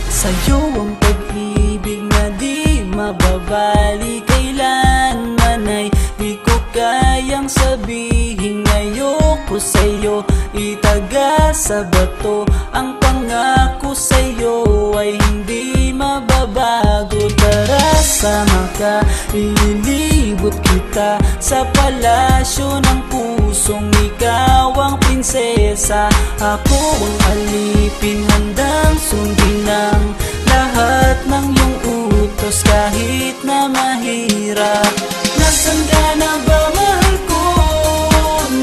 Sa'yo ang pag-ibig na di mababali, kailanman ay di ko kayang sabihin. Ayoko sa'yo itaga sa bato, ang pangako sa'yo ay hindi mababago. Tara, sama ka, ililibot kita sa palasyo ng pusong ikaw ang prinsesa. Ako ang alipin, handang sundin ang lahat ng iyong utos kahit na mahirap. Nasaan ka na ba, mahal ko?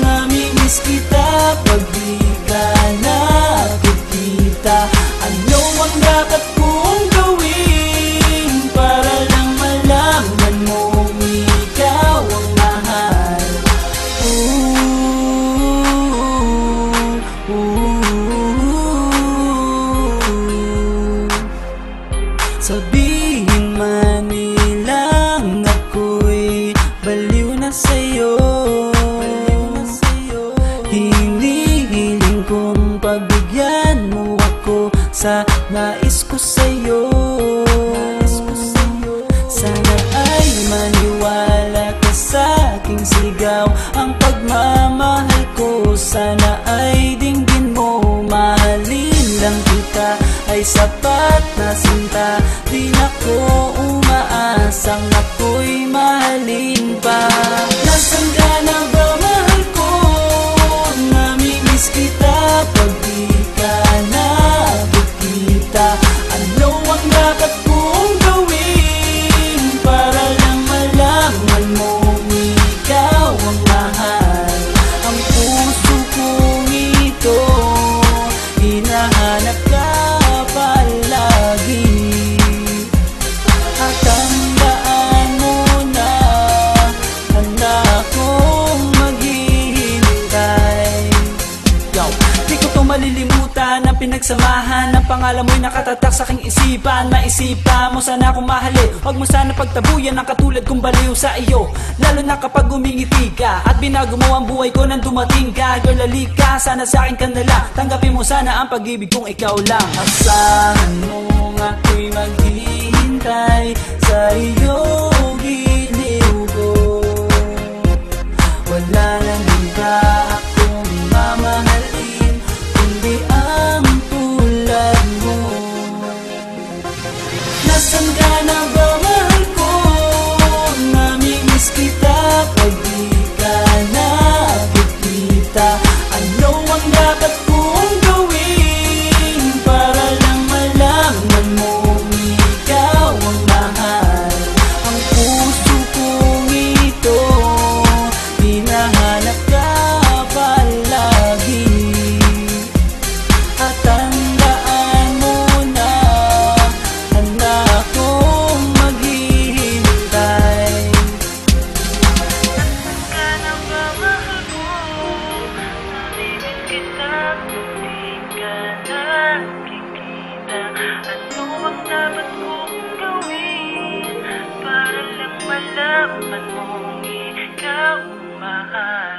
Namimiss kita pag di ka nakikita. Ano ang dapat kong gawin para lang malaman mong ikaw ang mahal? Sabihin man nilang ako'y baliw na sa'yo, hinihiling kong pagbigyan mo ako sa nais ko sa'yo. Sana ay maniwala ka sa aking sigaw, ang pagmamahal ko sana ay dinggin mo. Mahalin lang kita ay sapat na sinta, di na ko umaasang ako'y mahalin pa. Nasaan ka na ba, mahal ko? Namimiss kita pag di ka nakikita. Ano ang dapat kong gawin para lang malaman mong ikaw ang mahal? Ang puso kong ito hinahanap ka palagi, at tandaan mo na handa akong maghihintay. Yo, di ko to malilimutan ang pinagsamahan ng pangalan mo'y nakatatak sa aking isipan. Maisipan mo sana akong mahalin, huwag mo sana pagtabuyan ang katulad kong baliw sa iyo. Lalo na kapag umingiti ka at binago mo ang buhay ko nang dumating ka. Girl, halika, sana sa akin ka na lang, tanggapin mo sana ang pag-ibig kong ikaw lang. Asahan mo ako'y maghihintay sa iyong giliw ko. Wala nang iba akong mamahalin kundi ang tulad mo. Nasaan ka na ba, mahal ko? Namimiss kita pag di ka nakikita. Ano ang dapat kong gawin para lang malaman mong ikaw ang mahal? Ang puso kong ito hinahanap ka palagi, at tandaan mo na handa akong maghihintay. Nasaan ka na ba, mahal ko? Namimiss kita kung di ka nakikita. Ano ang dapat kong gawin para lang malaman mong ikaw ang mahal?